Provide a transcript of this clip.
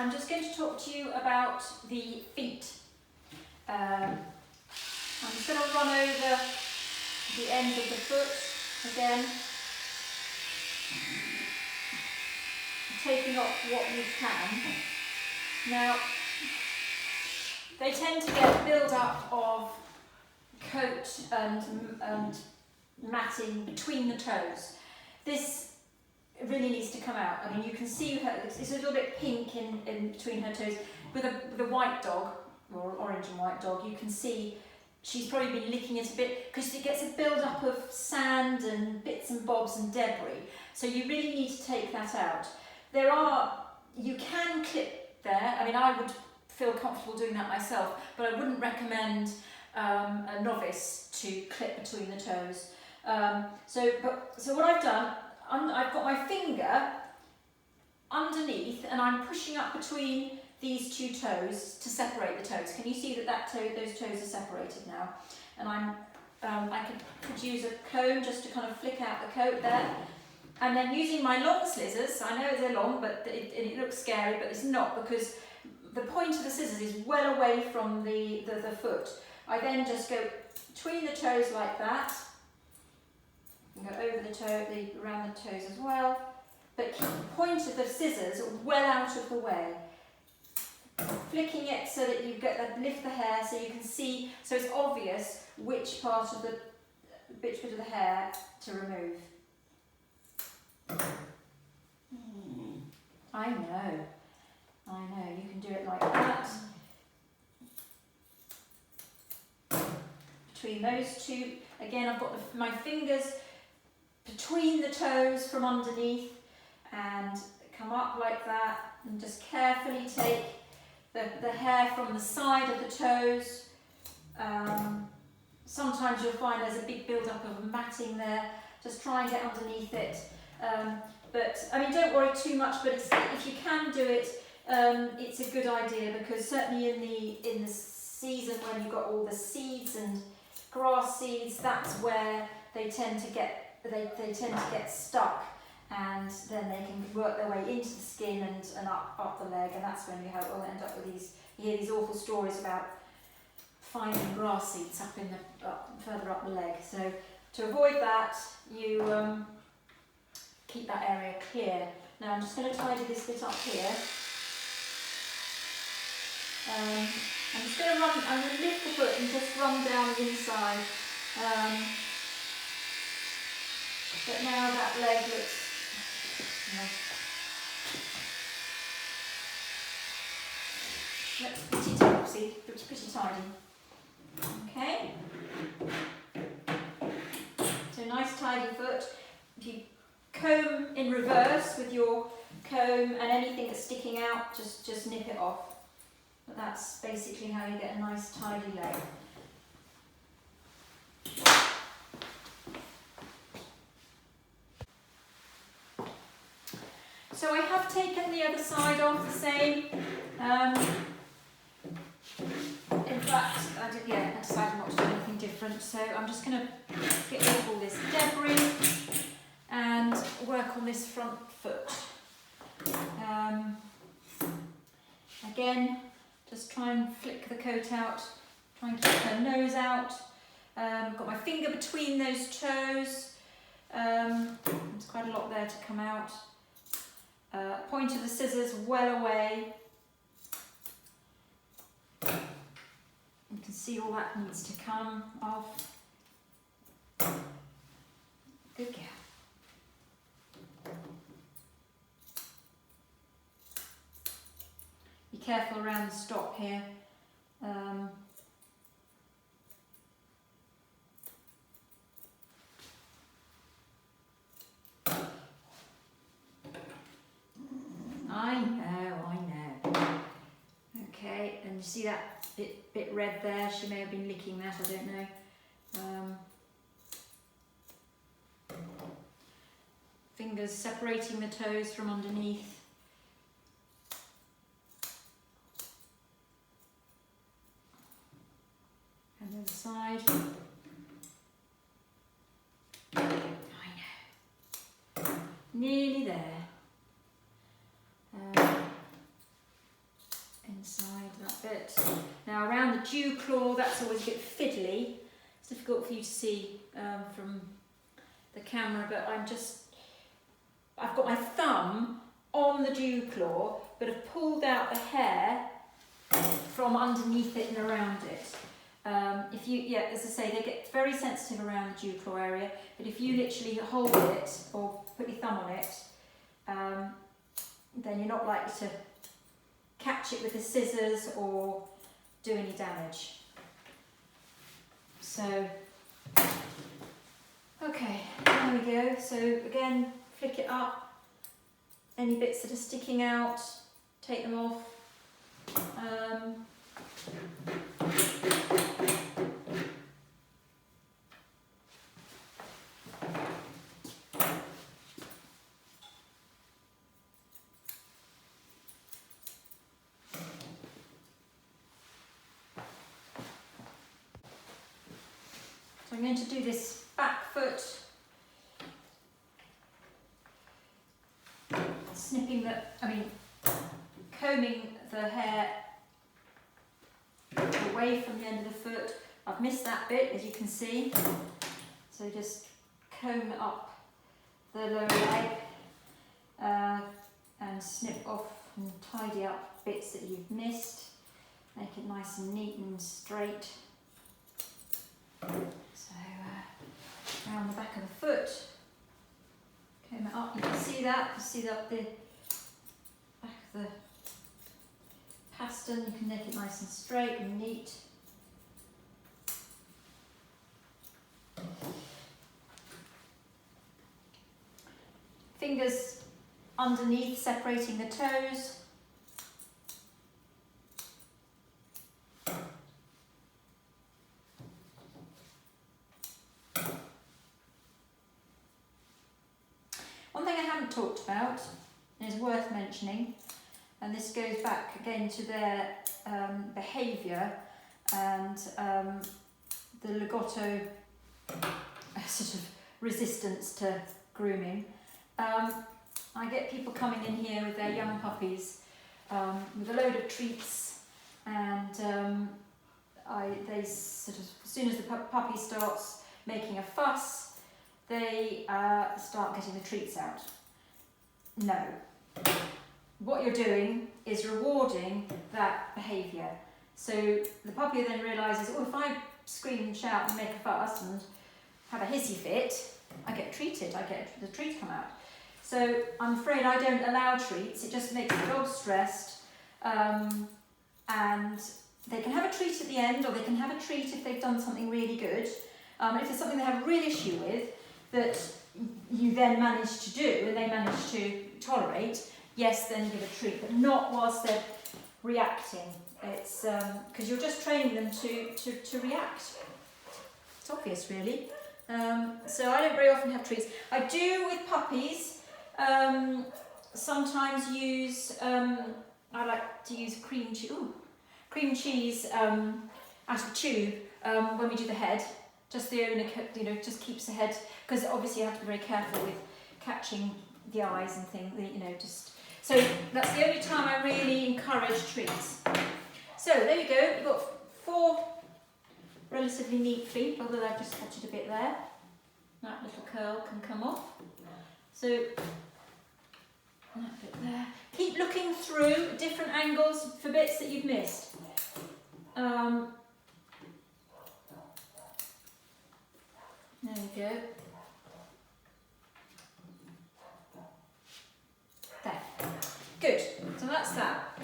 I'm just going to talk to you about the feet. I'm just going to run over the end of the foot again, taking off what you can. Now, they tend to get build up of coat and matting between the toes. This really needs to come out. I mean, you can see her, it's a little bit pink in between her toes. With a white dog, or orange and white dog, you can see she's probably been licking it a bit because it gets a build up of sand and bits and bobs and debris. So you really need to take that out. You can clip there. I mean, I would feel comfortable doing that myself, but I wouldn't recommend a novice to clip between the toes. So what I've done, I've got my finger underneath and I'm pushing up between these two toes to separate the toes. Can you see that those toes are separated now? And I could use a comb just to kind of flick out the coat there. And then using my long scissors, I know they're long, but it looks scary, but it's not, because the point of the scissors is well away from the foot. I then just go between the toes like that, and go over the toe, around the toes as well, but keep the point of the scissors well out of the way. Flicking it so that you lift the hair so you can see, so it's obvious which bit of the hair to remove. I know, you can do it like that. Between those two, again I've got my fingers between the toes from underneath and come up like that, and just carefully take the hair from the side of the toes. Sometimes you'll find there's a big build-up of matting there. Just try and get underneath it. But I mean, don't worry too much. But if you can do it, it's a good idea, because certainly in the season when you've got all the seeds and grass seeds, that's where they tend to get stuck, and then they can work their way into the skin and up the leg, and that's when you will end up with you hear these awful stories about finding grass seeds further up the leg. So to avoid that, you keep that area clear. Now I'm just going to tidy this bit up here. I'm just going to lift the foot and just run down the inside. But now that leg looks, pretty tidy. Okay. So nice tidy foot. If you comb in reverse with your comb, and anything that's sticking out, just nip it off. But that's basically how you get a nice tidy leg. So I have taken the other side off the same. In fact, I decided not to do anything different. So I'm just going to get rid of all this debris and work on this front foot. Again, just try and flick the coat out, try and keep her nose out. Got my finger between those toes. There's quite a lot there to come out. Point of the scissors well away. You can see all that needs to come off. Good girl. Be careful around the stop here. I know. Okay, and you see that bit red there? She may have been licking that, I don't know. Fingers separating the toes from underneath. And the other side. I know. Nearly there. have a dew claw, that's always a bit fiddly. It's difficult for you to see from the camera, but I've got my thumb on the dew claw, but I've pulled out the hair from underneath it and around it. As I say, they get very sensitive around the dew claw area, but if you literally hold it or put your thumb on it, then you're not likely to catch it with the scissors or do any damage. So, okay, there we go. So again, flick it up. Any bits that are sticking out, take them off. So I'm going to do this back foot, combing the hair away from the end of the foot. I've missed that bit, as you can see. So just comb up the lower leg and snip off and tidy up bits that you've missed. Make it nice and neat and straight. So around the back of the foot, comb it up. You can see that. You see that the back of the pastern. You can make it nice and straight and neat. Fingers underneath, separating the toes. One thing I haven't talked about and is worth mentioning, and this goes back again to their behaviour and the Lagotto sort of resistance to grooming. I get people coming in here with their young puppies with a load of treats, and they sort of, as soon as the puppy starts making a fuss, they start getting the treats out. No. What you're doing is rewarding that behaviour. So the puppy then realises, oh, if I scream and shout and make a fuss and have a hissy fit, I get treated, I get the treat come out. So I'm afraid I don't allow treats. It just makes the dog stressed, and they can have a treat at the end, or they can have a treat if they've done something really good. If there's something they have a real issue with that you then manage to do and they manage to tolerate, yes, then give a treat, but not whilst they're reacting. It's because you're just training them to react. It's obvious, really. So I don't very often have treats. I do with puppies. Sometimes use, I like to use cream cheese out of tube when we do the head. Just the owner, just keeps the head, because obviously you have to be very careful with catching the eyes and things, just. So that's the only time I really encourage treats. So there you go, you've got 4 relatively neat feet, although I've just spotted a bit there. That little curl can come off. So that bit there. Keep looking through different angles for bits that you've missed. There we go. There. Good. So that's that.